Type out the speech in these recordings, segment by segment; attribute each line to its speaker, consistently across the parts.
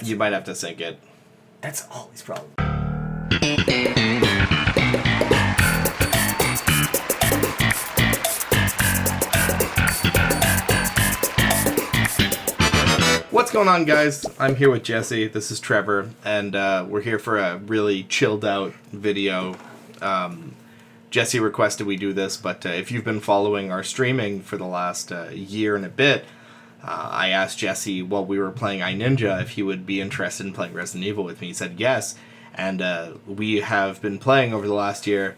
Speaker 1: You might have to sync it.
Speaker 2: That's always problem.
Speaker 1: What's going on, guys? I'm here with Jesse. This is Trevor, and we're here for a really chilled out video. Jesse requested we do this, but if you've been following our streaming for the last year and a bit, I asked Jesse while we were playing iNinja if he would be interested in playing Resident Evil with me. He said yes, and we have been playing over the last year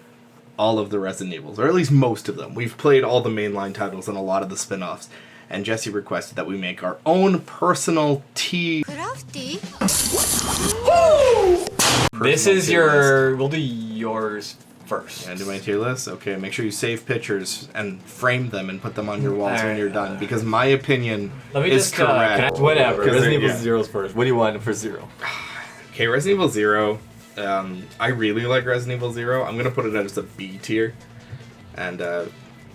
Speaker 1: all of the Resident Evils, or at least most of them. We've played all the mainline titles and a lot of the spin-offs. And Jesse requested that we make our own personal
Speaker 3: Crafty?
Speaker 2: This is your... We'll do yours first.
Speaker 1: And do my tier list? Okay, make sure you save pictures and frame them and put them on your walls when you're done. Because my opinion is correct.
Speaker 2: Whatever. Resident Evil Zero's first. What do you want for Zero?
Speaker 1: Okay, Resident Evil Zero. I really like Resident Evil Zero. I'm going to put it as a B tier. And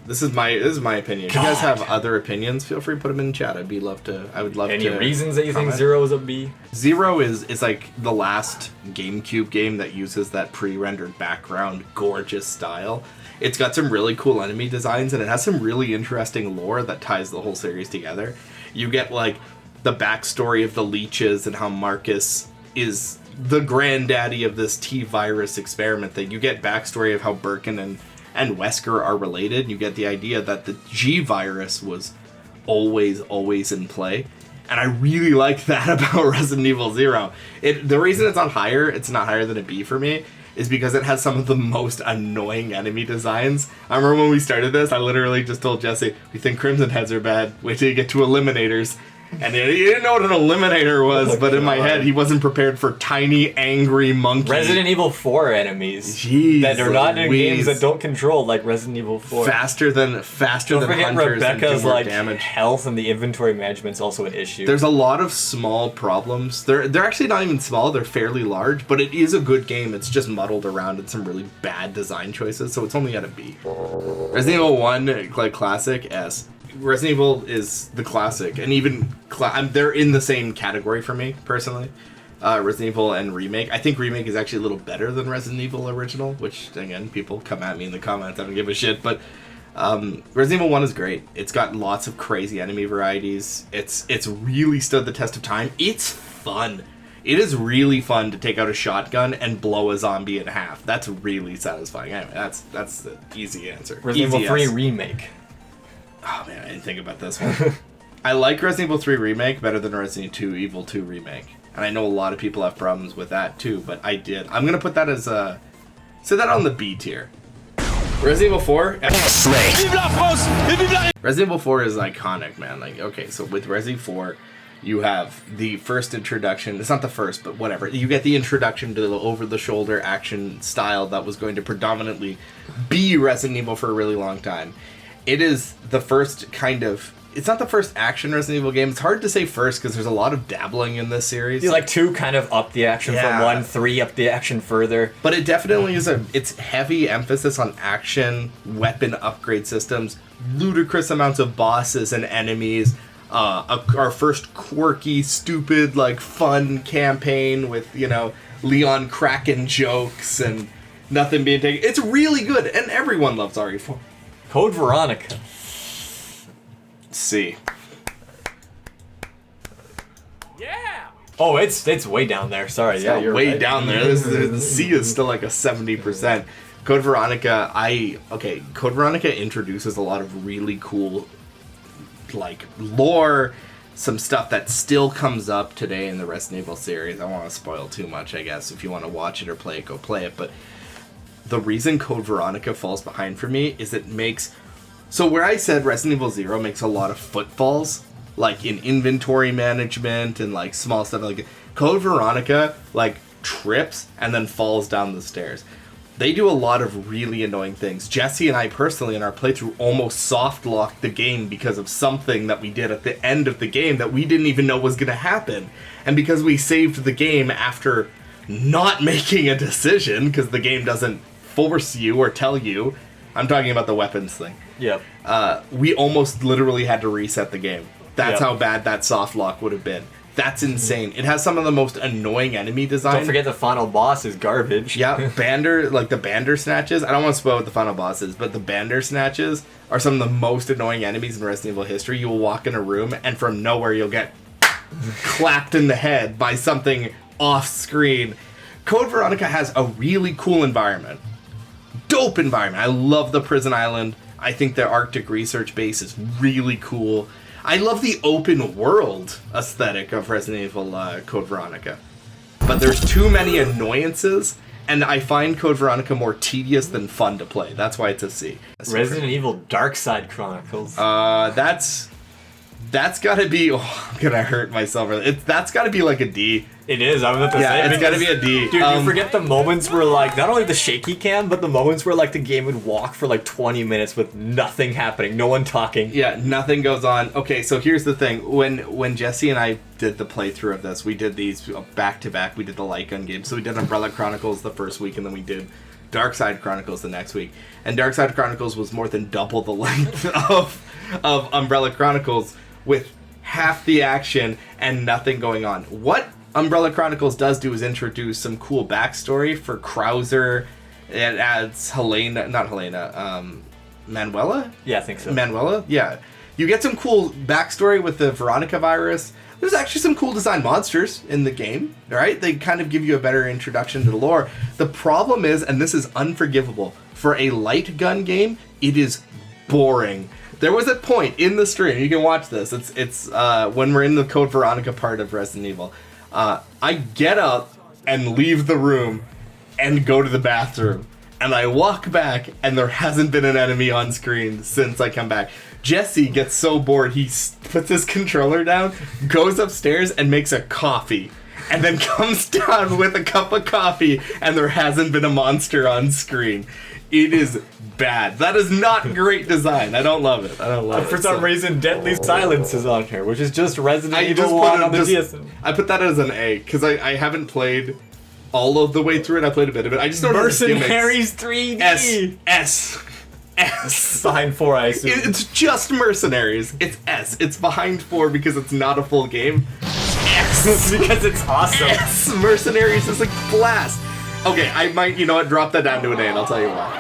Speaker 1: this is my opinion. If you guys have other opinions, feel free to put them in chat. I would love to.
Speaker 2: Any reasons that you think Zero is a B?
Speaker 1: Zero is like the last GameCube game that uses that pre-rendered background, gorgeous style. It's got some really cool enemy designs, and it has some really interesting lore that ties the whole series together. You get like the backstory of the leeches and how Marcus is the granddaddy of this T-virus experiment thing. You get backstory of how Birkin and Wesker are related. You get the idea that the G-virus was always in play. And I really like that about Resident Evil Zero. The reason it's not higher than a B for me, is because it has some of the most annoying enemy designs. I remember when we started this, I literally just told Jesse, we think Crimson Heads are bad. Wait till you get to Eliminators. And he didn't know what an eliminator was, but in my head, he wasn't prepared for tiny, angry monkey.
Speaker 2: Resident Evil 4 enemies.
Speaker 1: Jeez,
Speaker 2: that are not in games that don't control, like Resident Evil 4.
Speaker 1: Faster than
Speaker 2: Don't forget
Speaker 1: hunters
Speaker 2: Rebecca's
Speaker 1: and do more
Speaker 2: like
Speaker 1: damage.
Speaker 2: health and the inventory management's also an issue.
Speaker 1: There's a lot of small problems. They're actually not even small, they're fairly large, but it is a good game. It's just muddled around in some really bad design choices, so it's only at a B. Resident Evil 1, like classic, S. Resident Evil is the classic, and even they're in the same category for me personally. Resident Evil and Remake. I think Remake is actually a little better than Resident Evil Original, which again, people come at me in the comments. I don't give a shit, but Resident Evil 1 is great. It's got lots of crazy enemy varieties. It's really stood the test of time. It's fun. It is really fun to take out a shotgun and blow a zombie in half. That's really satisfying. Anyway, that's the easy answer.
Speaker 2: Resident Evil 3 Remake.
Speaker 1: Oh man, I didn't think about this one. I like Resident Evil 3 Remake better than Resident Evil 2 Remake. And I know a lot of people have problems with that too, but I did. I'm going to put that as set that on the B tier. Resident Evil 4? Resident Evil 4 is iconic, man. Like, okay, so with Resident Evil 4, you have the first introduction. It's not the first, but whatever. You get the introduction to the over-the-shoulder action style that was going to predominantly be Resident Evil for a really long time. It is the first kind of... It's not the first action Resident Evil game. It's hard to say first because there's a lot of dabbling in this series.
Speaker 2: Like 2 kind of up the action from 1, 3 up the action further.
Speaker 1: But it definitely is it's heavy emphasis on action, weapon upgrade systems, ludicrous amounts of bosses and enemies, our first quirky, stupid, like fun campaign with, Leon cracking jokes and nothing being taken. It's really good, and everyone loves RE4.
Speaker 2: Code Veronica.
Speaker 1: C.
Speaker 2: Yeah. Oh, it's way down there. Sorry,
Speaker 1: You're way
Speaker 2: right.
Speaker 1: down there. The C is still like a 70%. Code Veronica. Code Veronica introduces a lot of really cool, like lore, some stuff that still comes up today in the Resident Evil series. I don't want to spoil too much, I guess. If you want to watch it or play it, go play it. But the reason Code Veronica falls behind for me is it makes... So where I said Resident Evil 0 makes a lot of footfalls, like in inventory management and like small stuff, like Code Veronica like trips and then falls down the stairs. They do a lot of really annoying things. Jesse and I personally in our playthrough almost soft locked the game because of something that we did at the end of the game that we didn't even know was going to happen. And because we saved the game after not making a decision, because the game doesn't force you or tell you. I'm talking about the weapons thing.
Speaker 2: Yep.
Speaker 1: We almost literally had to reset the game. That's how bad that soft lock would have been. That's insane. It has some of the most annoying enemy design.
Speaker 2: Don't forget the final boss is garbage.
Speaker 1: Yeah, the Bander snatches. I don't want to spoil what the final boss is, but the Bander snatches are some of the most annoying enemies in Resident Evil history. You will walk in a room, and from nowhere you'll get clapped in the head by something off screen. Code Veronica has a really cool environment. Dope environment. I love the prison island. I think the Arctic research base is really cool. I love the open world aesthetic of Resident Evil Code Veronica. But there's too many annoyances, and I find Code Veronica more tedious than fun to play. That's why it's a C.
Speaker 2: Resident Evil Dark Side Chronicles.
Speaker 1: That's gotta be... Oh, I'm gonna hurt myself. That's gotta be like a D.
Speaker 2: It is, I'm about to say.
Speaker 1: Yeah, it's gotta be a D.
Speaker 2: Dude, you forget the moments where, like, not only the shaky cam, but the moments where, like, the game would walk for, like, 20 minutes with nothing happening, no one talking.
Speaker 1: Yeah, nothing goes on. Okay, so here's the thing. When Jesse and I did the playthrough of this, we did these back-to-back. We did the light gun game. So we did Umbrella Chronicles the first week, and then we did Dark Side Chronicles the next week. And Dark Side Chronicles was more than double the length of Umbrella Chronicles with half the action and nothing going on. What Umbrella Chronicles does do is introduce some cool backstory for Krauser. It adds Manuela?
Speaker 2: Yeah, I think so.
Speaker 1: Manuela? Yeah. You get some cool backstory with the Veronica virus. There's actually some cool design monsters in the game, right? They kind of give you a better introduction to the lore. The problem is, and this is unforgivable, for a light gun game, it is boring. There was a point in the stream, you can watch this, it's when we're in the Code Veronica part of Resident Evil. I get up and leave the room and go to the bathroom. And I walk back, and there hasn't been an enemy on screen since I come back. Jesse gets so bored, he puts his controller down, goes upstairs, and makes a coffee. And then comes down with a cup of coffee, and there hasn't been a monster on screen. It is bad. That is not great design. I don't love it.
Speaker 2: For some reason, Deadly Silence is on here, which is just Resident Evil 1 on the GSM.
Speaker 1: I put that as an A, because I haven't played all of the way through it. I played a bit of it. I just don't know.
Speaker 2: Mercenaries 3D!
Speaker 1: S.
Speaker 2: Behind 4, I assume.
Speaker 1: It's just Mercenaries. It's S. It's behind 4 because it's not a full game. S.
Speaker 2: Because it's awesome.
Speaker 1: S. Mercenaries is like blast. Okay, I might, drop that down to an A, and I'll tell you why.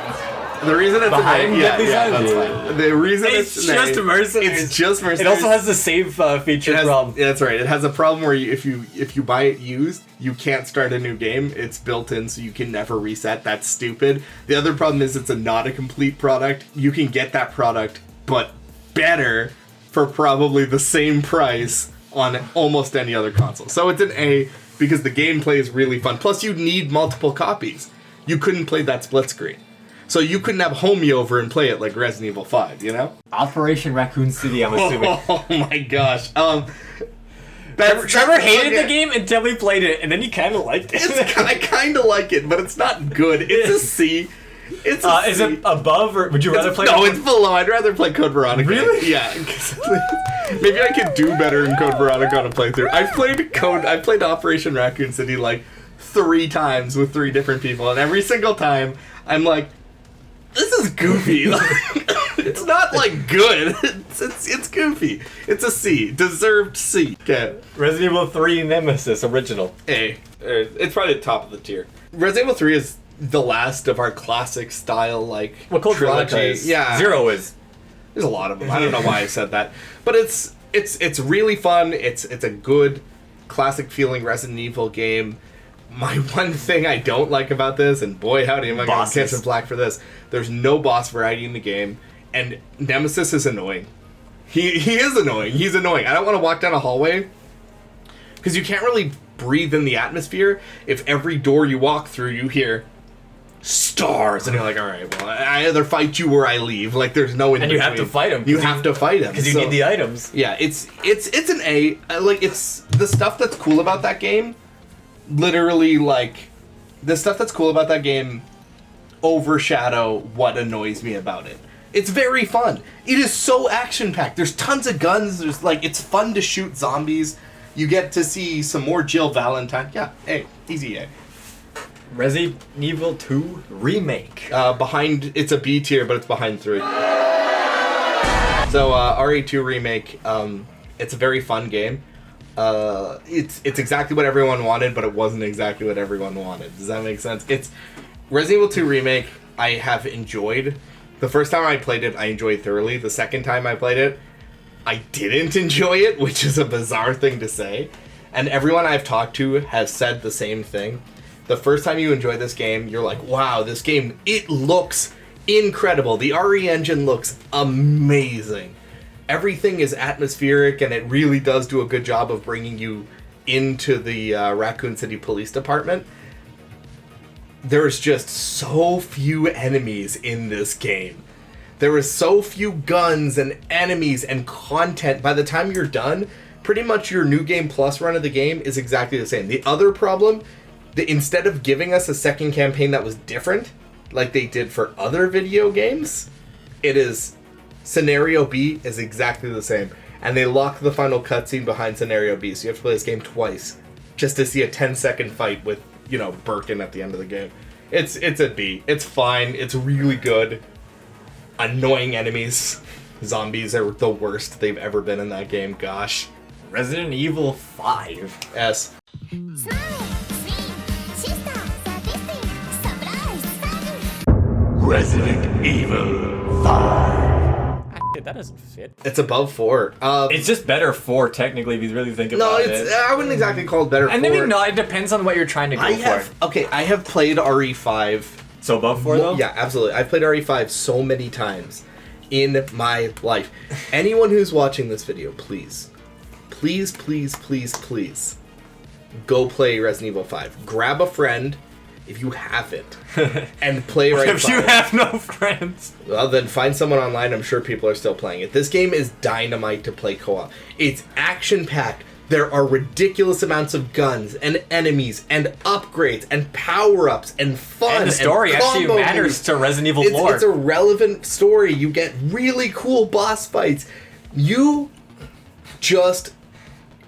Speaker 1: The reason it's
Speaker 2: Behind
Speaker 1: an A,
Speaker 2: Deadly
Speaker 1: that's
Speaker 2: Silence.
Speaker 1: fine. The reason
Speaker 2: It's
Speaker 1: it's an
Speaker 2: just
Speaker 1: A,
Speaker 2: Mercenaries.
Speaker 1: It's just Mercenaries.
Speaker 2: It also has the save feature problem.
Speaker 1: Yeah, that's right. It has a problem where if you buy it used, you can't start a new game. It's built in, so you can never reset. That's stupid. The other problem is it's not a complete product. You can get that product, but better for probably the same price on almost any other console. So it's an A because the gameplay is really fun. Plus, you need multiple copies. You couldn't play that split screen. So you couldn't have homie over and play it like Resident Evil 5,
Speaker 2: Operation Raccoon City, I'm assuming.
Speaker 1: Oh my gosh.
Speaker 2: Trevor hated the game until we played it, and then he kind of liked it.
Speaker 1: I kind of like it, but it's not good. It's a C. It's a C.
Speaker 2: Is it above, or would you rather play?
Speaker 1: No, it's below. I'd rather play Code Veronica.
Speaker 2: Really?
Speaker 1: Yeah. Maybe I could do better in Code Veronica on a playthrough. I played Operation Raccoon City like 3 times with 3 different people, and every single time I'm like, this is goofy. It's not like good. It's goofy. It's a C. Deserved C. Okay.
Speaker 2: Resident Evil 3 Nemesis original.
Speaker 1: A. It's probably the top of the tier. Resident Evil 3 is the last of our classic style
Speaker 2: Code Veronica
Speaker 1: trilogy.
Speaker 2: is.
Speaker 1: Yeah.
Speaker 2: 0 is.
Speaker 1: There's a lot of them. I don't know why I said that, but it's really fun. It's a good classic feeling Resident Evil game. My one thing I don't like about this, and boy howdy am I going to catch some flack for this, there's no boss variety in the game, and Nemesis is annoying. He is annoying. He's annoying. I don't want to walk down a hallway, because you can't really breathe in the atmosphere if every door you walk through you hear stars, and you're like, alright, well, I either fight you or I leave. Like, there's no in
Speaker 2: And you have to fight him.
Speaker 1: You have to fight him.
Speaker 2: Because you need the items.
Speaker 1: Yeah, it's an A. It's the stuff that's cool about that game. Literally, the stuff that's cool about that game overshadow what annoys me about it. It's very fun. It is so action-packed. There's tons of guns. It's fun to shoot zombies. You get to see some more Jill Valentine. Yeah, A. Easy A.
Speaker 2: Resident Evil 2 Remake.
Speaker 1: It's a B tier, but it's behind 3. So, RE2 Remake, it's a very fun game. It's exactly what everyone wanted, but it wasn't exactly what everyone wanted. Does that make sense? It's Resident Evil 2 Remake. I have enjoyed. The first time I played it, I enjoyed thoroughly. The second time I played it, I didn't enjoy it, which is a bizarre thing to say. And everyone I've talked to has said the same thing. The first time you enjoy this game, you're like, wow, this game, it looks incredible. The RE engine looks amazing. Everything is atmospheric, and it really does do a good job of bringing you into the Raccoon City Police Department. There's just so few enemies in this game. There is so few guns and enemies and content. By the time you're done, pretty much your New Game Plus run of the game is exactly the same. The other problem, instead of giving us a second campaign that was different, like they did for other video games, it is Scenario B is exactly the same. And they lock the final cutscene behind Scenario B, so you have to play this game twice just to see a 10-second fight with, Birkin at the end of the game. It's a B. It's fine. It's really good. Annoying enemies. Zombies are the worst they've ever been in that game. Gosh.
Speaker 2: Resident Evil 5.
Speaker 1: S.
Speaker 3: Resident Evil 5.
Speaker 2: That doesn't fit.
Speaker 1: It's above 4.
Speaker 2: It's just better 4, technically, if you really think about it.
Speaker 1: I wouldn't exactly call it better 4.
Speaker 2: And maybe not. It depends on what you're trying to go for.
Speaker 1: Okay, I have played RE5.
Speaker 2: So above 4, though?
Speaker 1: Yeah, absolutely. I've played RE5 so many times in my life. Anyone who's watching this video, please, go play Resident Evil 5. Grab a friend, if you have it, and play RE5.
Speaker 2: If you have no friends.
Speaker 1: Well, then find someone online. I'm sure people are still playing it. This game is dynamite to play co-op. It's action-packed. There are ridiculous amounts of guns and enemies and upgrades and power-ups and fun.
Speaker 2: And the story actually matters to Resident Evil lore.
Speaker 1: It's a relevant story. You get really cool boss fights. You just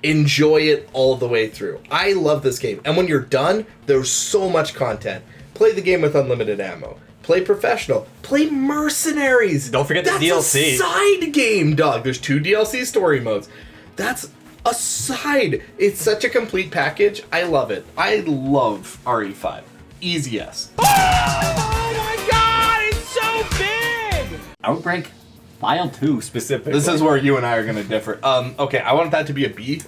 Speaker 1: enjoy it all the way through. I love this game. And when you're done, there's so much content. Play the game with unlimited ammo. Play Professional. Play Mercenaries.
Speaker 2: Don't forget the DLC.
Speaker 1: That's a side game, dog. There's 2 DLC story modes. That's a side. It's such a complete package. I love it. I love RE5. Easy yes.
Speaker 4: Oh my god, it's so big!
Speaker 2: Outbreak File 2 specifically.
Speaker 1: This is where you and I are going to differ. Okay, I want that to be a B.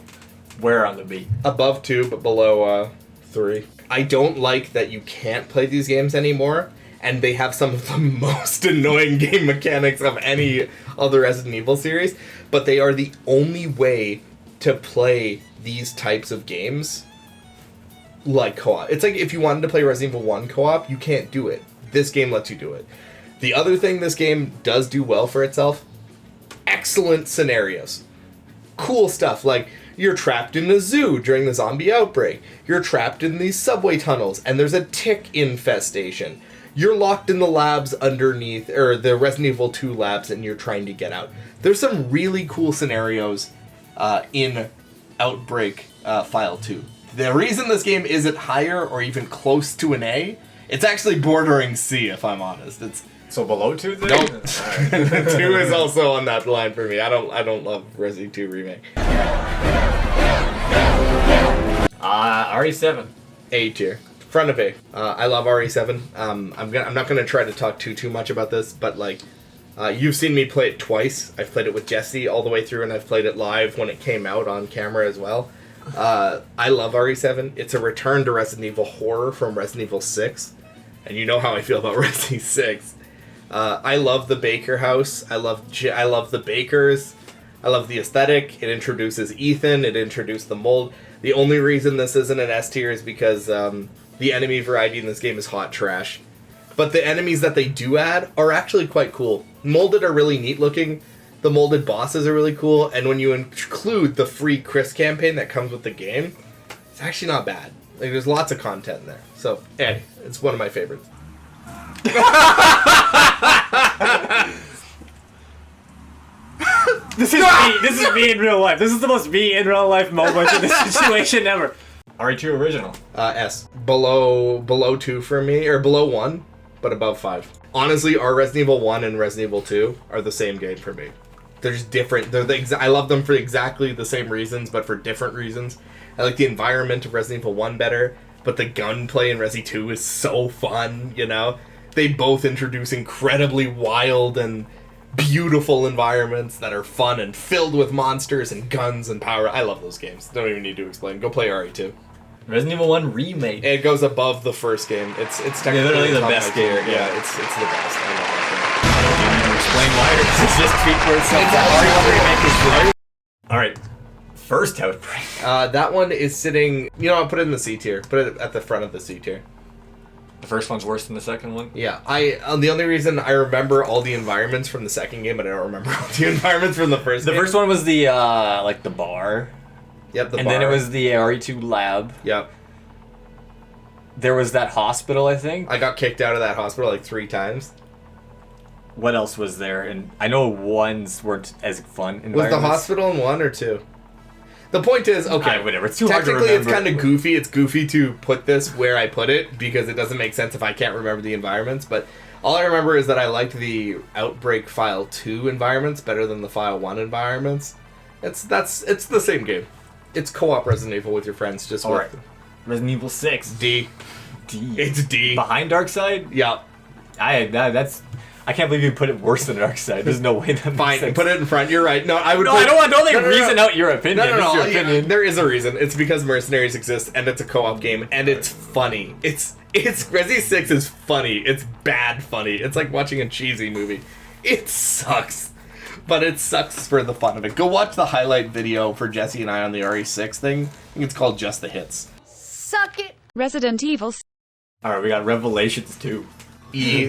Speaker 2: Where on the B?
Speaker 1: Above 2, but below 3. I don't like that you can't play these games anymore, and they have some of the most annoying game mechanics of any other Resident Evil series, but they are the only way to play these types of games like co-op. It's like if you wanted to play Resident Evil 1 co-op, you can't do it. This game lets you do it. The other thing this game does do well for itself, excellent scenarios. Cool stuff, like you're trapped in a zoo during the zombie outbreak. You're trapped in these subway tunnels, and there's a tick infestation. You're locked in the labs underneath, or the Resident Evil 2 labs, and you're trying to get out. There's some really cool scenarios in Outbreak File 2. The reason this game isn't higher or even close to an A, it's actually bordering C, if I'm honest. It's
Speaker 2: so below 2 then?
Speaker 1: Nope. 2 is also on that line for me. I don't love Resident 2 Remake.
Speaker 2: RE7.
Speaker 1: A tier. Front of A. I love RE7. I'm not gonna try to talk too much about this, but like you've seen me play it twice. I've played it with Jesse all the way through, and I've played it live when it came out on camera as well. I love RE7. It's a return to Resident Evil horror from Resident Evil 6. And you know how I feel about Resident Evil 6. I love the Baker house. I love the Bakers. I love the aesthetic. It introduces Ethan. It introduced the mold. The only reason this isn't an S tier is because the enemy variety in this game is hot trash. But the enemies that they do add are actually quite cool. Molded are really neat looking. The molded bosses are really cool. And when you include the free Chris campaign that comes with the game, it's actually not bad. Like, there's lots of content in there. So, Ed, it's one of my favorites.
Speaker 2: This is me in real life. This is the most me in real life moment in this situation ever. RE2 original.
Speaker 1: S. Below 2 for me, or below 1, but above 5. Honestly, our Resident Evil 1 and Resident Evil 2 are the same game for me. They're just different. I love them for exactly the same reasons, but for different reasons. I like the environment of Resident Evil 1 better, but the gunplay in Resi 2 is so fun, you know? They both introduce incredibly wild and beautiful environments that are fun and filled with monsters and guns and power. I love those games. Don't even need to explain. Go play RE2.
Speaker 2: Resident Evil 1 remake.
Speaker 1: It goes above the first game. It's technically
Speaker 2: literally the
Speaker 1: top
Speaker 2: best
Speaker 1: tier.
Speaker 2: game.
Speaker 1: Yeah, it's the best. I love that
Speaker 2: Explain why. It's just speak for itself. All right, first Outbreak.
Speaker 1: game. That one is sitting. I'll put it in the C tier. Put it at the front of the C tier.
Speaker 2: The first one's worse than the second one.
Speaker 1: Yeah, the only reason I remember all the environments from the second game, but I don't remember all the environments from the first
Speaker 2: The
Speaker 1: game.
Speaker 2: first one was the like the bar.
Speaker 1: Yep, the
Speaker 2: and
Speaker 1: bar.
Speaker 2: then it was the RE2 lab.
Speaker 1: Yep.
Speaker 2: There was that hospital, I think.
Speaker 1: I got kicked out of that hospital like 3 times.
Speaker 2: What else was there? And I know ones weren't as fun.
Speaker 1: Was the hospital in 1 or 2? The point is, okay,
Speaker 2: whatever. It's too hard to
Speaker 1: technically it's
Speaker 2: remember.
Speaker 1: kind of goofy. It's goofy to put this where I put it because it doesn't make sense if I can't remember the environments. But all I remember is that I liked the Outbreak File 2 environments better than the File 1 environments. It's the same game. It's co-op Resident Evil with your friends. Just
Speaker 2: All
Speaker 1: with
Speaker 2: right. Resident Evil 6.
Speaker 1: D.
Speaker 2: D.
Speaker 1: It's D.
Speaker 2: Behind Darkseid?
Speaker 1: Yeah.
Speaker 2: I can't believe you put it worse than Darkseid. There's no way that makes
Speaker 1: Fine.
Speaker 2: sense.
Speaker 1: Put it in front. You're right. No, I would.
Speaker 2: No,
Speaker 1: put,
Speaker 2: I don't want to
Speaker 1: no,
Speaker 2: reason out your opinion.
Speaker 1: No.
Speaker 2: It's your
Speaker 1: Yeah,
Speaker 2: opinion.
Speaker 1: there is a reason. It's because Mercenaries exist and it's a co-op game and it's funny. It's Resi 6 is funny. It's bad funny. It's like watching a cheesy movie. It sucks. But it sucks for the fun of it. Go watch the highlight video for Jesse and I on the RE6 thing. I think it's called Just the Hits.
Speaker 5: Suck it. Resident Evil.
Speaker 2: Alright, we got Revelations 2.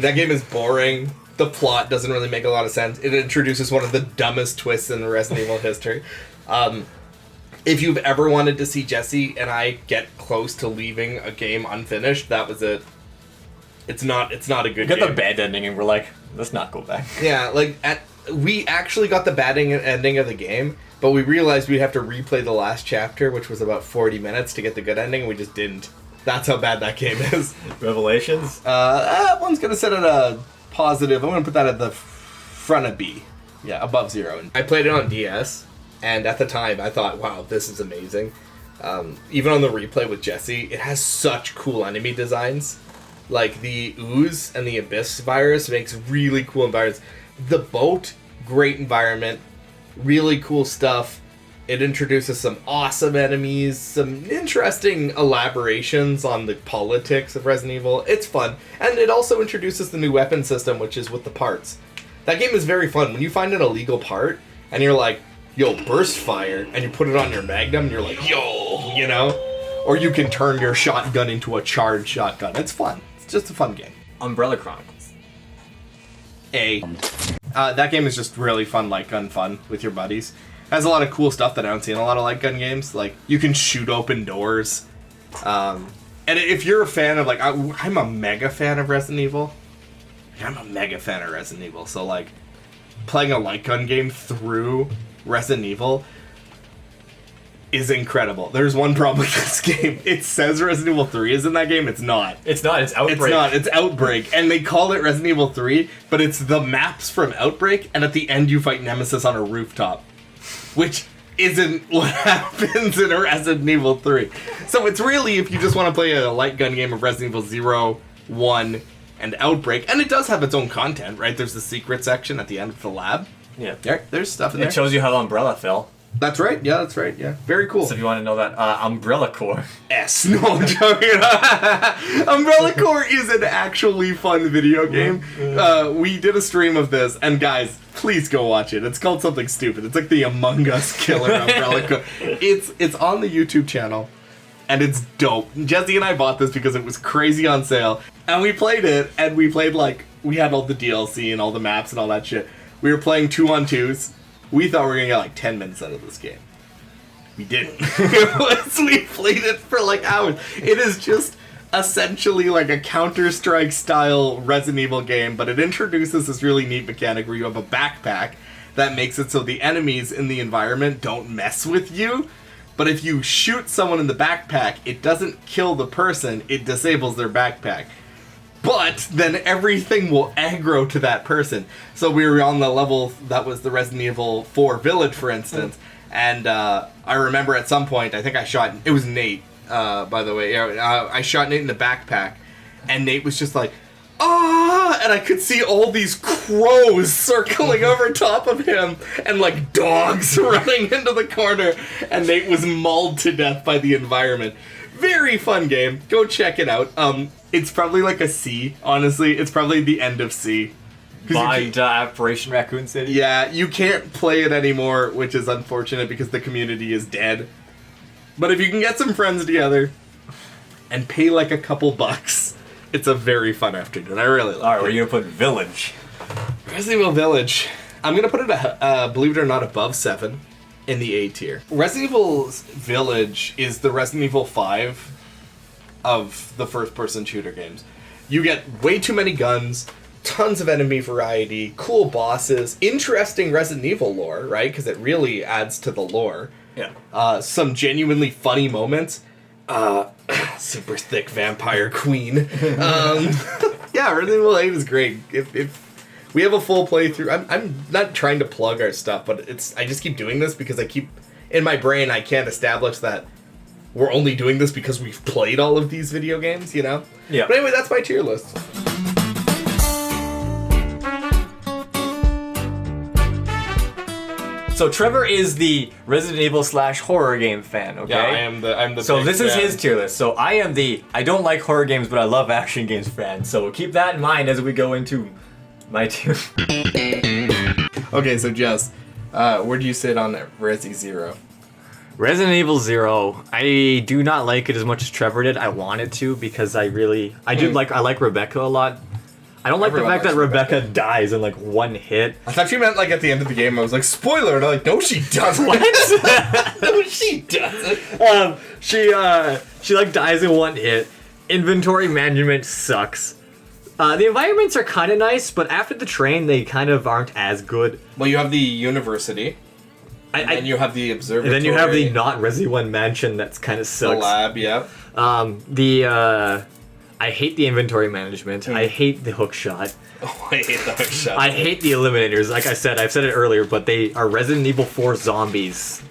Speaker 1: That game is boring. The plot doesn't really make a lot of sense. It introduces one of the dumbest twists in Resident Evil history. If you've ever wanted to see Jesse and I get close to leaving a game unfinished, that was it. It's not a good
Speaker 2: We got
Speaker 1: game.
Speaker 2: the bad ending and we're like, let's not go back.
Speaker 1: Yeah, we actually got the bad ending of the game, but we realized we'd have to replay the last chapter, which was about 40 minutes to get the good ending, and we just didn't. That's how bad that game is.
Speaker 2: Revelations?
Speaker 1: That one's gonna sit at a positive. I'm gonna put that at the front of B. Yeah, above 0. I played it on DS, and at the time I thought, wow, this is amazing. Even on the replay with Jesse, it has such cool enemy designs. Like the ooze and the abyss virus makes really cool environments. The boat, great environment, really cool stuff. It introduces some awesome enemies, some interesting elaborations on the politics of Resident Evil. It's fun. And it also introduces the new weapon system, which is with the parts. That game is very fun. When you find an illegal part, and you're like, yo, burst fire, and you put it on your Magnum, and you're like, yo, you know? Or you can turn your shotgun into a charged shotgun. It's fun. It's just a fun game.
Speaker 2: Umbrella Chronicles.
Speaker 1: That game is just really fun light gun fun with your buddies. It has a lot of cool stuff that I don't see in a lot of light gun games. Like, you can shoot open doors. And if you're a fan of, like, I'm a mega fan of Resident Evil. I'm a mega fan of Resident Evil. So, like, playing a light gun game through Resident Evil is incredible. There's one problem with this game. It says Resident Evil 3 is in that game. It's not.
Speaker 2: It's not, it's Outbreak.
Speaker 1: It's not. It's Outbreak. And they call it Resident Evil 3, but it's the maps from Outbreak, and at the end you fight Nemesis on a rooftop. Which isn't what happens in Resident Evil 3. So it's really, if you just want to play a light gun game of Resident Evil 0, 1, and Outbreak, and it does have its own content, right? There's the secret section at the end of the lab.
Speaker 2: Yeah.
Speaker 1: There's stuff in there.
Speaker 2: It shows you how the umbrella fell.
Speaker 1: That's right. Yeah, that's right. Yeah. Very cool.
Speaker 2: So if you want to know that, Umbrella Corps.
Speaker 1: S. No, I'm joking. Umbrella Corps is an actually fun video game. We did a stream of this, and guys, please go watch it. It's called something stupid. It's like the Among Us killer Umbrella Corps. It's on the YouTube channel, and it's dope. Jesse and I bought this because it was crazy on sale, and we played it, and we had all the DLC and all the maps and all that shit. We were playing 2-on-2s. We thought we were gonna get like 10 minutes out of this game. We didn't. We played it for like hours. It is just essentially like a Counter-Strike style Resident Evil game, but it introduces this really neat mechanic where you have a backpack that makes it so the enemies in the environment don't mess with you. But if you shoot someone in the backpack, it doesn't kill the person, it disables their backpack. but then everything will aggro to that person. So we were on the level that was the Resident Evil 4 village, for instance, and I remember at some point, I think I shot, it was Nate, by the way, I shot Nate in the backpack, and Nate was just like, ah, and I could see all these crows circling over top of him, and like dogs running into the corner, and Nate was mauled to death by the environment. Very fun game. Go check it out. It's probably like a C, honestly. It's probably the end of C.
Speaker 2: By Operation Raccoon City?
Speaker 1: Yeah, you can't play it anymore, which is unfortunate because the community is dead. But if you can get some friends together and pay like a couple bucks, it's a very fun afternoon. I really like it.
Speaker 2: Alright, we're gonna put Village.
Speaker 1: Resident Evil Village. I'm gonna put it, believe it or not, above 7 in the A tier. Resident Evil Village is the Resident Evil 5 of the first-person shooter games. You get way too many guns, tons of enemy variety, cool bosses, interesting Resident Evil lore, right? Because it really adds to the lore.
Speaker 2: Yeah.
Speaker 1: Some genuinely funny moments. Super thick vampire queen. Yeah, Resident Evil 8 is great. If we have a full playthrough, I'm not trying to plug our stuff, but I just keep doing this because I keep in my brain I can't establish that we're only doing this because we've played all of these video games, you know?
Speaker 2: Yeah.
Speaker 1: But anyway, that's my tier list.
Speaker 2: So Trevor is the Resident Evil / horror game fan, okay?
Speaker 1: Yeah, I'm the
Speaker 2: So
Speaker 1: big
Speaker 2: this is
Speaker 1: fan.
Speaker 2: his tier list. So I am the I don't like horror games, but I love action games fan. So keep that in mind as we go into my tier.
Speaker 1: Okay, so Jess, where do you sit on Resi Zero?
Speaker 2: Resident Evil 0, I do not like it as much as Trevor did. I wanted to because I like Rebecca a lot. I don't like
Speaker 1: Everyone
Speaker 2: the fact that
Speaker 1: likes
Speaker 2: Rebecca dies in like one hit.
Speaker 1: I thought you meant like at the end of the game. I was like, spoiler, and I'm like, no, she doesn't. No, she doesn't.
Speaker 2: She like dies in one hit. Inventory management sucks. The environments are kind of nice, but after the train, they kind of aren't as good.
Speaker 1: Well, you have the university, and then you have the observatory.
Speaker 2: And then you have the not Resi 1 mansion that's kind of
Speaker 1: the
Speaker 2: sucks.
Speaker 1: lab, yeah.
Speaker 2: I hate the inventory management. I hate the hook shot.
Speaker 1: Oh, I hate the hook shot.
Speaker 2: I hate the eliminators. Like I said, I've said it earlier, but they are Resident Evil 4 zombies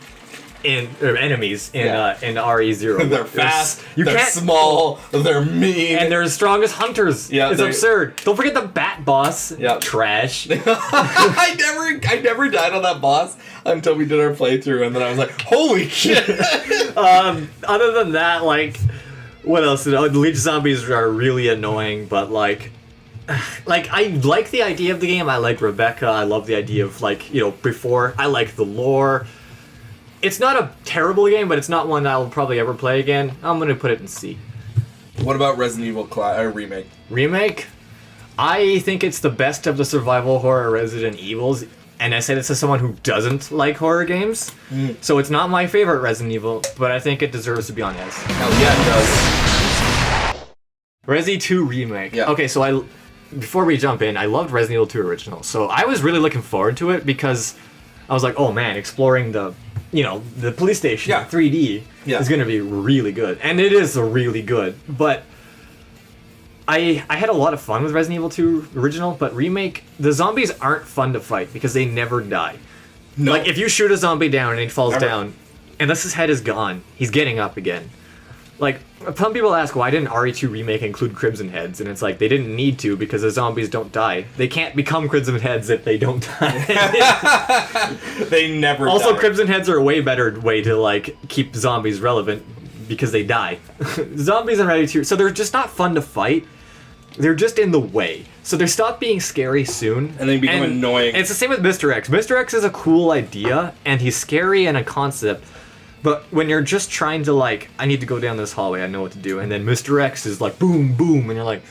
Speaker 2: enemies in RE0.
Speaker 1: They're fast.
Speaker 2: They're
Speaker 1: small. They're mean.
Speaker 2: And they're as strong as hunters.
Speaker 1: Yeah,
Speaker 2: It's absurd. Don't forget the bat boss.
Speaker 1: Yeah.
Speaker 2: Trash.
Speaker 1: I never died on that boss until we did our playthrough, and then I was like, holy shit.
Speaker 2: Other than that, like, what else? The Leech zombies are really annoying, but like I like the idea of the game. I like Rebecca. I love the idea of before. I like the lore. It's not a terrible game, but it's not one I'll probably ever play again. I'm gonna put it in C.
Speaker 1: What about Resident Evil remake?
Speaker 2: Remake? I think it's the best of the survival horror Resident Evils, and I say this as someone who doesn't like horror games. So it's not my favorite Resident Evil, but I think it deserves to be on S.
Speaker 1: Hell yeah, it does.
Speaker 2: Resi 2 Remake.
Speaker 1: Yeah.
Speaker 2: Okay, so before we jump in, I loved Resident Evil 2 Original. So I was really looking forward to it because I was like, oh man, exploring the police station in 3D is going to be really good. And it is really good. But I had a lot of fun with Resident Evil 2 Original, but Remake, the zombies aren't fun to fight because they never die.
Speaker 1: No.
Speaker 2: Like, if you shoot a zombie down and he falls
Speaker 1: Never.
Speaker 2: down, unless his head is gone, he's getting up again. Like, some people ask, why didn't RE2 Remake include Crimson Heads? And it's like, they didn't need to because the zombies don't die. They can't become Crimson Heads if they don't die.
Speaker 1: They never
Speaker 2: Also,
Speaker 1: die.
Speaker 2: Crimson Heads are a way better way to, like, keep zombies relevant because they die. Zombies and RE2, so they're just not fun to fight. They're just in the way. So they stop being scary soon.
Speaker 1: And they become annoying.
Speaker 2: And it's the same with Mr. X. Mr. X is a cool idea, and he's scary and a concept. But when you're just trying to, like, I need to go down this hallway, I know what to do. And then Mr. X is like, boom, boom, and you're like...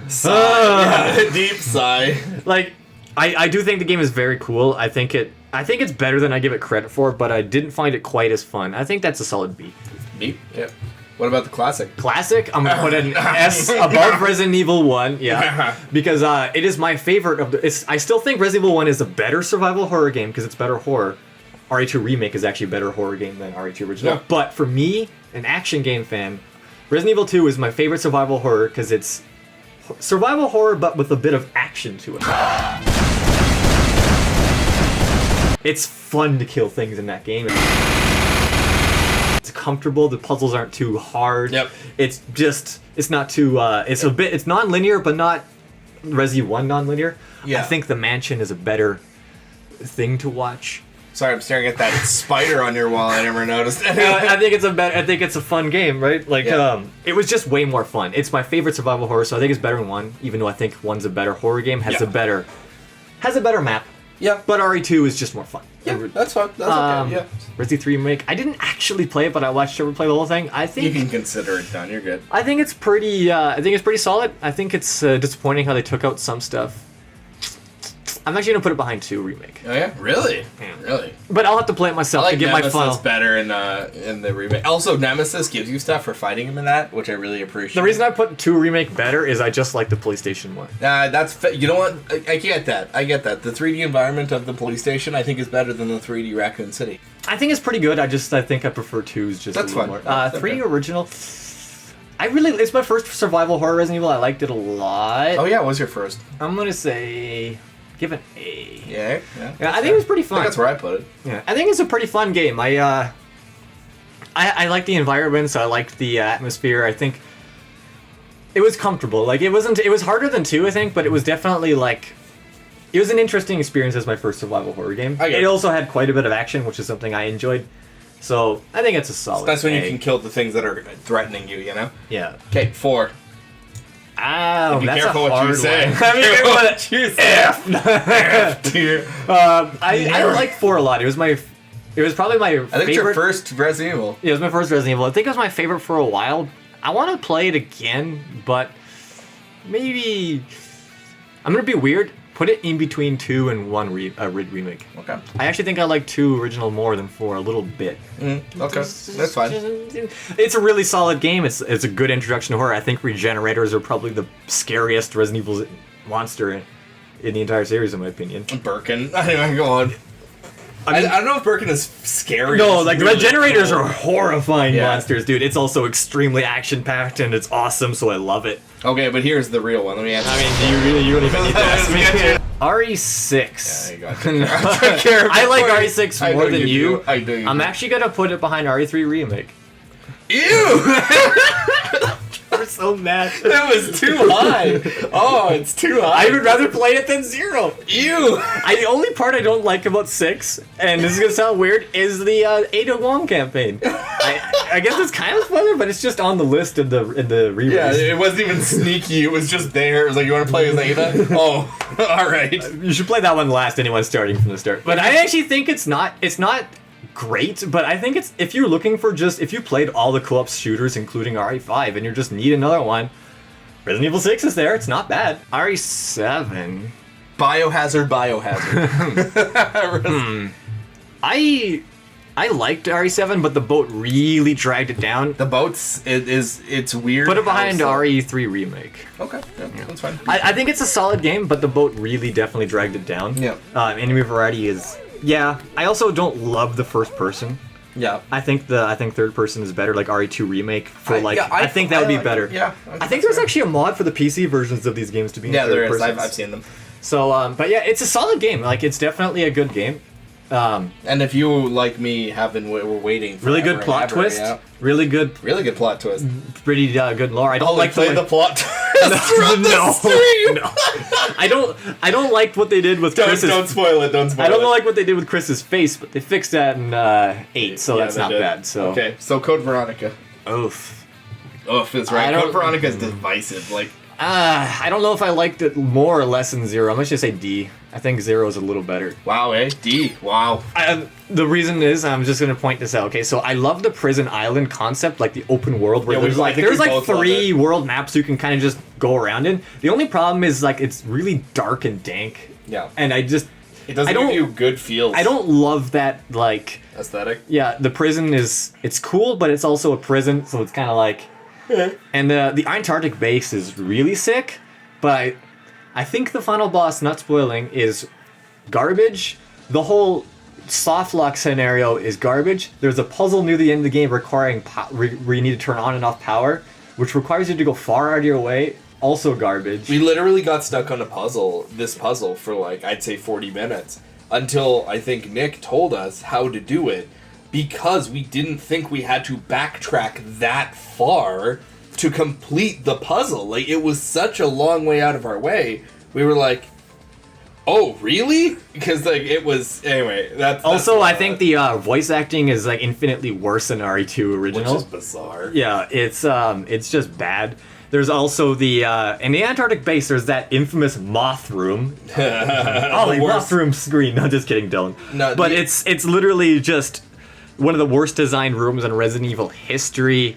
Speaker 1: Sigh. Deep sigh.
Speaker 2: Like, I do think the game is very cool. I think it's better than I give it credit for, but I didn't find it quite as fun. I think that's a solid B.
Speaker 1: Deep? Yeah. What about the classic?
Speaker 2: Classic, I'm gonna put an S above Resident Evil 1, yeah, because it is my favorite of the. I still think Resident Evil 1 is a better survival horror game because it's better horror. RE2 Remake is actually a better horror game than RE2 Original.
Speaker 1: Yeah.
Speaker 2: But for me, an action game fan, Resident Evil 2 is my favorite survival horror because it's survival horror, but with a bit of action to it. It's fun to kill things in that game. It's comfortable. The puzzles aren't too hard.
Speaker 1: Yep.
Speaker 2: It's not too. It's non-linear, but not Resi 1 non-linear.
Speaker 1: Yeah.
Speaker 2: I think the mansion is a better thing to watch.
Speaker 1: Sorry, I'm staring at that spider on your wall. I never noticed.
Speaker 2: I think it's a fun game, right? Like, it was just way more fun. It's my favorite survival horror, so I think it's better than 1. Even though I think 1's a better horror game, has a better map.
Speaker 1: Yeah.
Speaker 2: But RE2 is just more fun.
Speaker 1: Yeah, that's fine. That's okay. Yeah.
Speaker 2: Resi 3 remake. I didn't actually play it, but I watched Trevor play the whole thing. I think
Speaker 1: You can consider it done. You're good.
Speaker 2: I think it's pretty. I think it's pretty solid. I think it's disappointing how they took out some stuff. I'm actually gonna put it behind 2 remake.
Speaker 1: Oh yeah, really?
Speaker 2: Yeah.
Speaker 1: Really?
Speaker 2: But I'll have to play it myself
Speaker 1: I like
Speaker 2: to get
Speaker 1: Nemesis
Speaker 2: my final.
Speaker 1: better in the remake. Also, Nemesis gives you stuff for fighting him in that, which I really appreciate.
Speaker 2: The reason I put 2 remake better is I just like the PlayStation one.
Speaker 1: You know what? I get that. I get that. The 3D environment of the police station, I think, is better than the 3D Raccoon City.
Speaker 2: I think it's pretty good. I think I prefer 2's just
Speaker 1: That's
Speaker 2: a little
Speaker 1: fine.
Speaker 2: more.
Speaker 1: That's
Speaker 2: 3
Speaker 1: okay.
Speaker 2: original. It's my first survival horror Resident Evil. I liked it a lot.
Speaker 1: Oh yeah, what was your first?
Speaker 2: I'm gonna say give it an A.
Speaker 1: Yeah.
Speaker 2: Yeah, I think it was pretty
Speaker 1: I
Speaker 2: fun.
Speaker 1: think that's where I put it.
Speaker 2: Yeah, I think it's a pretty fun game. I like the environment, so I liked the atmosphere. I think it was comfortable. Like it was harder than 2, I think, but it was definitely like it was an interesting experience as my first survival horror game. It also had quite a bit of action, which is something I enjoyed. So I think it's a solid.
Speaker 1: That's when
Speaker 2: A.
Speaker 1: you can kill the things that are threatening you. You know.
Speaker 2: Yeah.
Speaker 1: Okay, 4.
Speaker 2: Oh,
Speaker 1: Be
Speaker 2: that's
Speaker 1: careful
Speaker 2: a
Speaker 1: what
Speaker 2: hard
Speaker 1: you say.
Speaker 2: one. I mean,
Speaker 1: Careful what you say.
Speaker 2: I like 4 a lot. It was probably my favorite.
Speaker 1: I think it's your first Resident Evil.
Speaker 2: Yeah, it was my first Resident Evil. I think it was my favorite for a while. I want to play it again, but maybe I'm gonna be weird. Put it in between 2 and 1 remake.
Speaker 1: Okay.
Speaker 2: I actually think I like 2 original more than 4 a little bit.
Speaker 1: Okay, that's fine.
Speaker 2: It's a really solid game. It's a good introduction to horror. I think Regenerators are probably the scariest Resident Evil monster in the entire series, in my opinion.
Speaker 1: Birkin. Anyway, go on. I don't know if Birkin is scary.
Speaker 2: No,
Speaker 1: It's
Speaker 2: like the
Speaker 1: really
Speaker 2: Regenerators
Speaker 1: cool.
Speaker 2: are horrifying
Speaker 1: Yeah.
Speaker 2: monsters, dude. It's also extremely action-packed and it's awesome, so I love it.
Speaker 1: Okay, but here's the real one. Let me answer.
Speaker 2: You don't even need to ask me.
Speaker 1: Yeah,
Speaker 2: RE6.
Speaker 1: you got to take care of
Speaker 2: I
Speaker 1: it
Speaker 2: like
Speaker 1: for you.
Speaker 2: RE6
Speaker 1: I
Speaker 2: more
Speaker 1: know
Speaker 2: than
Speaker 1: you
Speaker 2: you.
Speaker 1: do. I know you
Speaker 2: I'm
Speaker 1: do.
Speaker 2: actually gonna put it behind RE3 remake.
Speaker 1: Ew!
Speaker 2: We're so mad.
Speaker 1: That was too high. Oh, it's too high.
Speaker 2: I would rather play it than 0.
Speaker 1: Ew!
Speaker 2: The only part I don't like about 6, and this is gonna sound weird, is the Ada Wong campaign. I guess it's kind of spoiler, but it's just on the list in the re-release.
Speaker 1: Yeah, it wasn't even sneaky. It was just there. It was like, you want to play as Ada? Oh, all right.
Speaker 2: You should play that one last. Anyone starting from the start. But I actually think it's not great. But I think it's if you're looking for if you played all the co-op shooters, including RE5, and you just need another one, Resident Evil 6 is there. It's not bad. RE7.
Speaker 1: Biohazard.
Speaker 2: I liked RE7, but the boat really dragged it down.
Speaker 1: The boats, it's weird.
Speaker 2: Put it behind
Speaker 1: how
Speaker 2: RE3 remake.
Speaker 1: Okay, yeah, that's fine.
Speaker 2: I think it's a solid game, but the boat really definitely dragged it down.
Speaker 1: Yeah.
Speaker 2: Enemy variety is. Yeah. I also don't love the first person.
Speaker 1: Yeah.
Speaker 2: I think third person is better, like RE2 remake for
Speaker 1: I
Speaker 2: think that would be
Speaker 1: like
Speaker 2: better.
Speaker 1: it. Yeah.
Speaker 2: I think there's actually a mod for the PC versions of these games to be in
Speaker 1: Yeah,
Speaker 2: third
Speaker 1: there is.
Speaker 2: person.
Speaker 1: I've seen them.
Speaker 2: So, but yeah, it's a solid game. Like, it's definitely a good game.
Speaker 1: And if you, like me, were waiting for
Speaker 2: Really good plot twist.
Speaker 1: Yeah.
Speaker 2: Really good,
Speaker 1: Really good plot twist.
Speaker 2: pretty good lore. I don't like
Speaker 1: play the plot twist from the
Speaker 2: no,
Speaker 1: stream.
Speaker 2: no. I don't like what they did with Chris's.
Speaker 1: Don't spoil it. Don't spoil it.
Speaker 2: I don't like what they did with Chris's face, but they fixed that in 8, so
Speaker 1: Yeah,
Speaker 2: that's
Speaker 1: they
Speaker 2: not
Speaker 1: did.
Speaker 2: bad. So
Speaker 1: Okay, so Code Veronica.
Speaker 2: oof.
Speaker 1: Oof is
Speaker 2: I
Speaker 1: right.
Speaker 2: don't-
Speaker 1: Code Veronica is divisive. Like,
Speaker 2: I don't know if I liked it more or less than 0. I'm gonna just say D. I think 0 is a little better.
Speaker 1: wow, D. Wow.
Speaker 2: The reason is I'm just gonna point this out. Okay, so I love the prison island concept, like the open world where
Speaker 1: Yeah,
Speaker 2: there's
Speaker 1: I think we both love
Speaker 2: 3
Speaker 1: it.
Speaker 2: world maps you can kind of just go around in. The only problem is like it's really dark and dank.
Speaker 1: Yeah.
Speaker 2: And
Speaker 1: It doesn't give you good feels.
Speaker 2: I don't love that like.
Speaker 1: Aesthetic.
Speaker 2: Yeah, the prison it's cool, but it's also a prison, so it's kind of like. And the Antarctic base is really sick, but I think the final boss, not spoiling, is garbage. The whole soft lock scenario is garbage. There's a puzzle near the end of the game requiring where you need to turn on and off power, which requires you to go far out of your way also garbage.
Speaker 6: We literally got stuck on this puzzle for like, I'd say 40 minutes until I think Nick told us how to do it because we didn't think we had to backtrack that far to complete the puzzle. Like, it was such a long way out of our way. We were like, oh, really? Because, like, it was... Anyway, that's
Speaker 2: also, I think the voice acting is, like, infinitely worse than RE2 original.
Speaker 6: Which is bizarre.
Speaker 2: Yeah, it's just bad. There's also the... in the Antarctic base, there's that infamous moth room. Ollie, moth room screen. No, just kidding, don't.
Speaker 6: No,
Speaker 2: but it's literally just one of the worst designed rooms in Resident Evil history.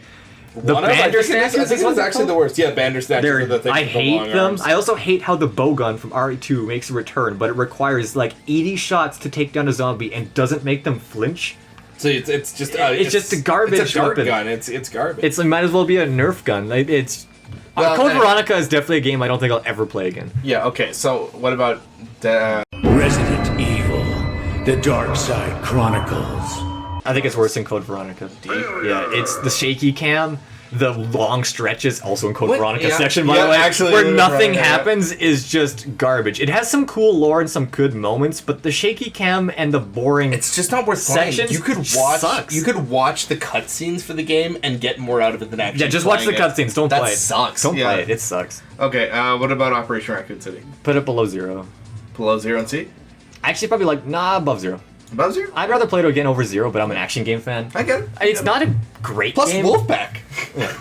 Speaker 2: The Bandersnatchers?
Speaker 6: I think it was actually the worst. Yeah, Bandersnatchers are the thing.
Speaker 2: I
Speaker 6: with the
Speaker 2: hate
Speaker 6: long
Speaker 2: them.
Speaker 6: arms.
Speaker 2: I also hate how the bowgun from RE2 makes a return, but it requires like 80 shots to take down a zombie and doesn't make them flinch.
Speaker 6: So it's just
Speaker 2: it's just a garbage
Speaker 6: It's a dart
Speaker 2: weapon.
Speaker 6: gun. It's garbage.
Speaker 2: It might as well be a Nerf gun. Like, it's
Speaker 6: Well,
Speaker 2: Code Veronica is definitely a game I don't think I'll ever play again.
Speaker 6: Yeah. Okay. So what about
Speaker 3: Resident Evil, The Dark Side Chronicles.
Speaker 2: I think it's worse than Code Veronica. Yeah, it's the shaky cam, the long stretches, also in Code
Speaker 6: What?
Speaker 2: Veronica
Speaker 6: Yeah.
Speaker 2: section, by
Speaker 6: Yeah,
Speaker 2: the way,
Speaker 6: actually,
Speaker 2: where
Speaker 6: Code
Speaker 2: nothing
Speaker 6: Veronica,
Speaker 2: happens is just garbage. It has some cool lore and some good moments, but the shaky cam and the boring
Speaker 6: It's just not worth playing.
Speaker 2: sections
Speaker 6: You could watch.
Speaker 2: sucks.
Speaker 6: You could watch the cutscenes for the game and get more out of it than actually.
Speaker 2: Yeah, just watch the
Speaker 6: playing it.
Speaker 2: cutscenes. Don't
Speaker 6: That
Speaker 2: play it.
Speaker 6: sucks.
Speaker 2: Don't
Speaker 6: Yeah.
Speaker 2: play it. It sucks.
Speaker 6: Okay. What about Operation Raccoon City?
Speaker 2: Put it below 0.
Speaker 6: Below 0 and C.
Speaker 2: Actually, probably like above 0.
Speaker 6: Above 0.
Speaker 2: I'd rather play it again over 0, but I'm an action game fan.
Speaker 6: I get it.
Speaker 2: It's not a great
Speaker 6: Plus
Speaker 2: game.
Speaker 6: Wolfpack.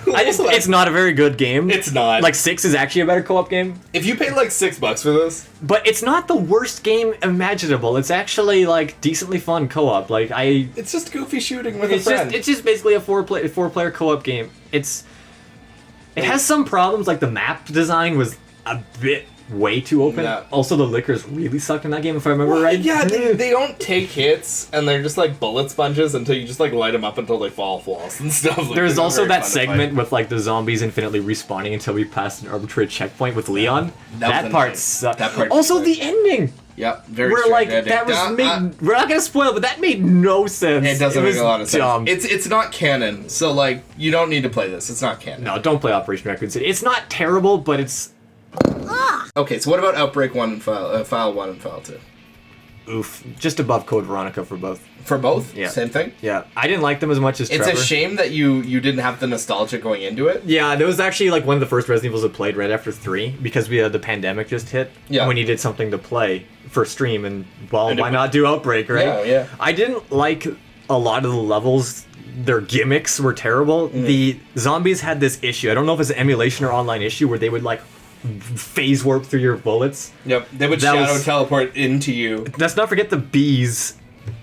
Speaker 2: It's not a very good game.
Speaker 6: It's not.
Speaker 2: Like 6 is actually a better co-op game.
Speaker 6: If you paid like $6 for this,
Speaker 2: But it's not the worst game imaginable. It's actually like decently fun co-op. Like
Speaker 6: it's just goofy shooting with a friend.
Speaker 2: it's just basically a four player co-op game. It has some problems, like the map design was a bit way too open.
Speaker 6: Yeah.
Speaker 2: Also, the lickers really sucked in that game, if I remember right.
Speaker 6: Yeah, they don't take hits, and they're just like bullet sponges until you just like light them up until they fall floss and stuff. Like,
Speaker 2: There's
Speaker 6: they're
Speaker 2: also
Speaker 6: very
Speaker 2: that
Speaker 6: fun to fight.
Speaker 2: segment with like the zombies infinitely respawning until we passed an arbitrary checkpoint with Leon.
Speaker 6: That
Speaker 2: That
Speaker 6: was
Speaker 2: part
Speaker 6: annoying.
Speaker 2: sucked.
Speaker 6: That part
Speaker 2: Also,
Speaker 6: sucked.
Speaker 2: the ending.
Speaker 6: Yep, very.
Speaker 2: We're
Speaker 6: strange
Speaker 2: like
Speaker 6: ending.
Speaker 2: that was made. We're not gonna spoil, but that made no sense.
Speaker 6: It doesn't make
Speaker 2: was
Speaker 6: a lot of
Speaker 2: dumb.
Speaker 6: sense. It's not canon, so like you don't need to play this. It's not canon.
Speaker 2: No, don't play Operation Raccoon City. It's not terrible, but it's
Speaker 6: Okay, so what about Outbreak 1 and File 1 and File 2?
Speaker 2: oof, just above Code Veronica for both.
Speaker 6: For both?
Speaker 2: Yeah.
Speaker 6: Same thing?
Speaker 2: Yeah, I didn't like them as much as
Speaker 6: It's
Speaker 2: Trevor.
Speaker 6: a shame that you didn't have the nostalgia going into it.
Speaker 2: Yeah, that was actually like one of the first Resident Evils I played right after 3 because we had the pandemic just hit.
Speaker 6: Yeah.
Speaker 2: We needed something to play for stream, and well,
Speaker 6: And it
Speaker 2: why
Speaker 6: was-
Speaker 2: not do Outbreak, right?
Speaker 6: Yeah, yeah.
Speaker 2: I didn't like a lot of the levels. Their gimmicks were terrible.
Speaker 6: Mm.
Speaker 2: The zombies had this issue. I don't know if it's an emulation or online issue where they would like phase warp through your bullets.
Speaker 6: Yep, they would
Speaker 2: That
Speaker 6: shadow
Speaker 2: was-
Speaker 6: teleport into you.
Speaker 2: Let's not forget the bees,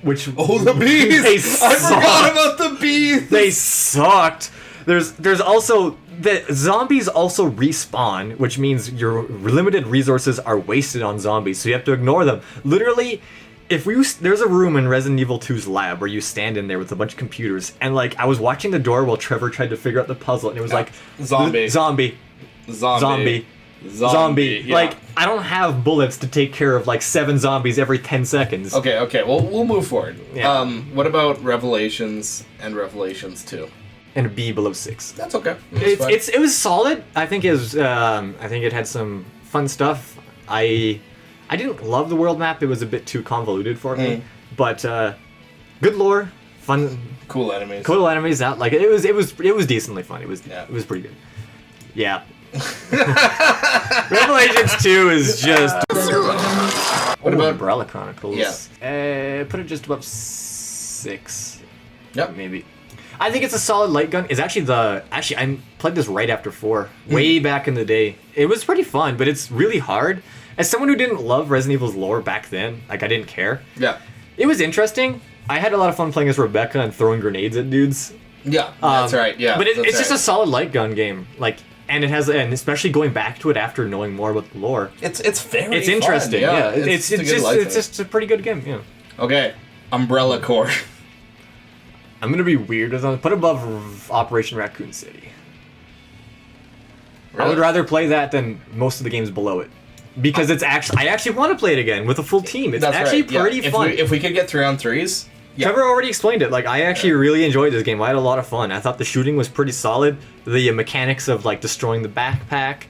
Speaker 2: which
Speaker 6: Oh, the bees!
Speaker 2: They
Speaker 6: I forgot
Speaker 2: sucked.
Speaker 6: about the bees!
Speaker 2: They sucked. There's also the zombies also respawn, which means your limited resources are wasted on zombies, so you have to ignore them. Literally, there's a room in Resident Evil 2's lab where you stand in there with a bunch of computers, and like I was watching the door while Trevor tried to figure out the puzzle, and it was like
Speaker 6: Zombie.
Speaker 2: zombie,
Speaker 6: Zombie.
Speaker 2: zombie.
Speaker 6: Yeah.
Speaker 2: Like I don't have bullets to take care of like 7 zombies every 10 seconds.
Speaker 6: Okay, well, we'll move forward.
Speaker 2: Yeah.
Speaker 6: What about Revelations and Revelations 2?
Speaker 2: And a B below 6.
Speaker 6: That's okay. That's fine.
Speaker 2: It was solid. I think it had some fun stuff. I didn't love the world map. It was a bit too convoluted for me. But good lore, fun,
Speaker 6: cool enemies.
Speaker 2: cool enemies. Out like it was decently fun. It was pretty good. Yeah. Revelations 2 is just.
Speaker 6: What about
Speaker 2: Umbrella Chronicles?
Speaker 6: Yeah.
Speaker 2: Put it just above 6.
Speaker 6: Yep.
Speaker 2: Maybe. I think it's a solid light gun. It's actually I played this right after 4, way back in the day. It was pretty fun, but it's really hard. As someone who didn't love Resident Evil's lore back then, like I didn't care.
Speaker 6: Yeah.
Speaker 2: It was interesting. I had a lot of fun playing as Rebecca and throwing grenades at dudes.
Speaker 6: Yeah, that's right. Yeah,
Speaker 2: But
Speaker 6: that's
Speaker 2: it's just a
Speaker 6: right.
Speaker 2: solid light gun game. Like, and especially going back to it after knowing more about the lore.
Speaker 6: It's very.
Speaker 2: It's
Speaker 6: fun.
Speaker 2: interesting. Yeah, it's
Speaker 6: a good light gun.
Speaker 2: just a pretty good game. Yeah.
Speaker 6: Okay, Umbrella Corps.
Speaker 2: I'm gonna be weird with them. Put above Operation Raccoon City. I would
Speaker 6: Really?
Speaker 2: rather play that than most of the games below it, because I actually want to play it again with a full team. It's
Speaker 6: That's
Speaker 2: actually
Speaker 6: right, yeah.
Speaker 2: pretty
Speaker 6: If
Speaker 2: fun.
Speaker 6: if we could get 3-on-3s. Yeah.
Speaker 2: Trevor already explained it. Like I actually really enjoyed this game. I had a lot of fun. I thought the shooting was pretty solid. The mechanics of like destroying the backpack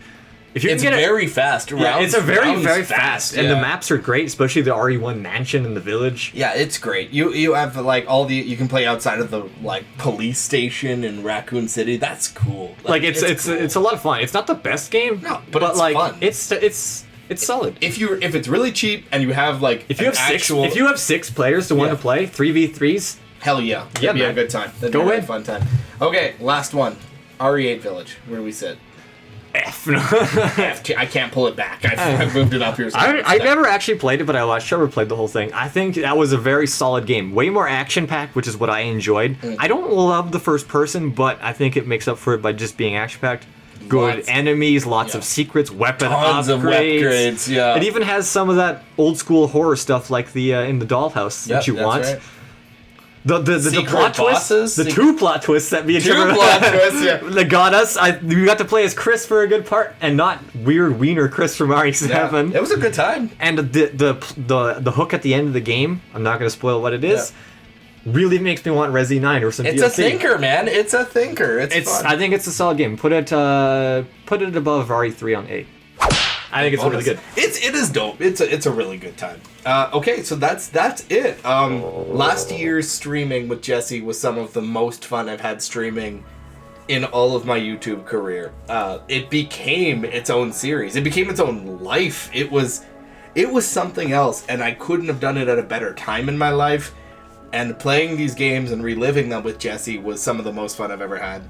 Speaker 2: If you
Speaker 6: It's
Speaker 2: can get
Speaker 6: very fast.
Speaker 2: yeah, it's a very
Speaker 6: rounds
Speaker 2: fast, and the
Speaker 6: yeah.
Speaker 2: maps are great, especially the RE1 mansion in the village.
Speaker 6: Yeah, it's great. You have like all the you can play outside of the like police station in Raccoon City. That's cool.
Speaker 2: Like it's
Speaker 6: cool.
Speaker 2: it's a lot of fun. It's not the best game,
Speaker 6: No, but it's
Speaker 2: like
Speaker 6: fun.
Speaker 2: it's solid.
Speaker 6: If it's really cheap and you have like
Speaker 2: If you have
Speaker 6: actual,
Speaker 2: if you have 6 players to want
Speaker 6: Yeah.
Speaker 2: to play 3v3s,
Speaker 6: hell yeah, that'd
Speaker 2: Yeah,
Speaker 6: be a
Speaker 2: man.
Speaker 6: good time. That'd
Speaker 2: Go
Speaker 6: be a really
Speaker 2: in.
Speaker 6: fun time. Okay, last one. RE8 Village. Where do we sit?
Speaker 2: F.
Speaker 6: I can't pull it back. I've moved it up here. So
Speaker 2: I never actually played it, but I watched Trevor played the whole thing. I think that was a very solid game. Way more action-packed, which is what I enjoyed. I don't love the first person, but I think it makes up for it by just being action-packed. Good
Speaker 6: Lots-
Speaker 2: enemies, lots
Speaker 6: yeah.
Speaker 2: of secrets, weapon
Speaker 6: Tons of
Speaker 2: upgrades.
Speaker 6: upgrades, yeah.
Speaker 2: It even has some of that old-school horror stuff like the in the dollhouse
Speaker 6: Yep,
Speaker 2: that you
Speaker 6: that's
Speaker 2: want.
Speaker 6: right.
Speaker 2: The
Speaker 6: Secret
Speaker 2: plot twists,
Speaker 6: bosses?
Speaker 2: the 2 plot twists that me and
Speaker 6: Two
Speaker 2: Trevor
Speaker 6: plot twists, yeah.
Speaker 2: that got us. We got to play as Chris for a good part, and not weird wiener Chris from RE7.
Speaker 6: It was a good time.
Speaker 2: And the hook at the end of the game, I'm not going to spoil what it is, really makes me want Resi 9 or some
Speaker 6: It's
Speaker 2: DLC.
Speaker 6: a thinker, man. It's a thinker. It's fun.
Speaker 2: I think it's a solid game. Put it above RE3 on 8. I think it's really good.
Speaker 6: It is dope. It's a really good time. Okay, so that's it. Last year's streaming with Jesse was some of the most fun I've had streaming in all of my YouTube career. It became its own series. It became its own life. It was something else, and I couldn't have done it at a better time in my life. And playing these games and reliving them with Jesse was some of the most fun I've ever had.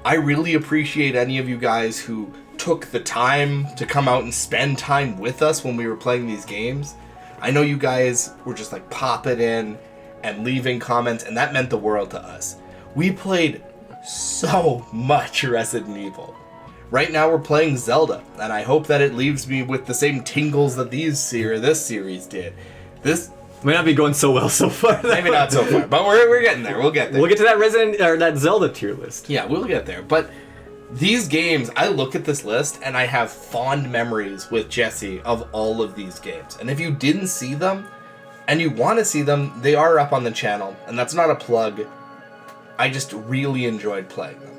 Speaker 6: I really appreciate any of you guys who took the time to come out and spend time with us when we were playing these games. I know you guys were just like popping in and leaving comments, and that meant the world to us. We played so much Resident Evil. Right now we're playing Zelda, and I hope that it leaves me with the same tingles that this series did. This
Speaker 2: Might not be going so well so far.
Speaker 6: maybe not so far, but we're getting there. We'll get there.
Speaker 2: We'll get to that Zelda tier list.
Speaker 6: Yeah, we'll get there. But these games, I look at this list and I have fond memories with Jesse of all of these games. And if you didn't see them and you want to see them, they are up on the channel. And that's not a plug. I just really enjoyed playing them.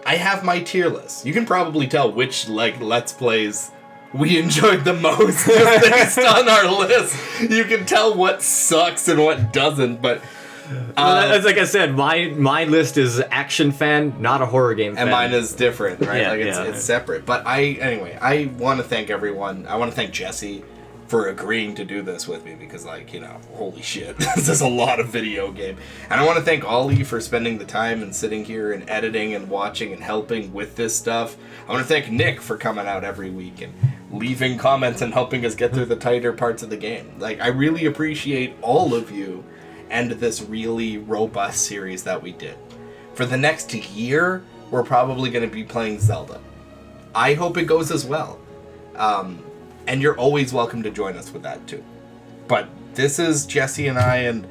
Speaker 6: I have my tier list. You can probably tell which Let's Plays we enjoyed the most just based on our list. You can tell what sucks and what doesn't, but
Speaker 2: As like I said, my list is action fan, not a horror game fan.
Speaker 6: and mine is different, right?
Speaker 2: Yeah,
Speaker 6: It's separate. But I want to thank everyone. I want to thank Jesse for agreeing to do this with me because, holy shit, this is a lot of video game. And I want to thank all of you for spending the time and sitting here and editing and watching and helping with this stuff. I want to thank Nick for coming out every week and leaving comments and helping us get through the tighter parts of the game. I really appreciate all of you and this really robust series that we did. For the next year, we're probably going to be playing Zelda. I hope it goes as well. And you're always welcome to join us with that too. But this is Jesse and I and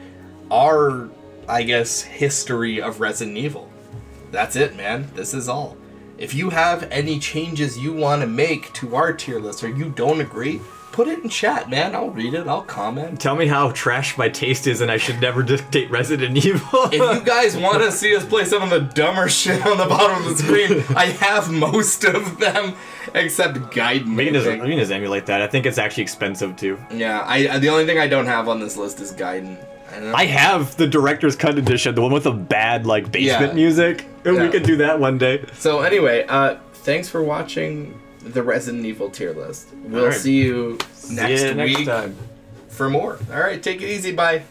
Speaker 6: our, history of Resident Evil. That's it, man. This is all. If you have any changes you want to make to our tier list or you don't agree, put it in chat, man. I'll read it. I'll comment.
Speaker 2: Tell me how trash my taste is and I should never dictate Resident Evil.
Speaker 6: If you guys want to see us play some of the dumber shit on the bottom of the screen, I have most of them except Gaiden.
Speaker 2: We can just emulate that. I think it's actually expensive too.
Speaker 6: Yeah, the only thing I don't have on this list is Gaiden.
Speaker 2: I have the director's cut edition, the one with the bad basement music.
Speaker 6: Yeah.
Speaker 2: We could do that one day.
Speaker 6: So anyway, thanks for watching the Resident Evil tier list. We'll
Speaker 2: All right.
Speaker 6: see you next
Speaker 2: See ya
Speaker 6: week
Speaker 2: time.
Speaker 6: for more. All right, take it easy. Bye.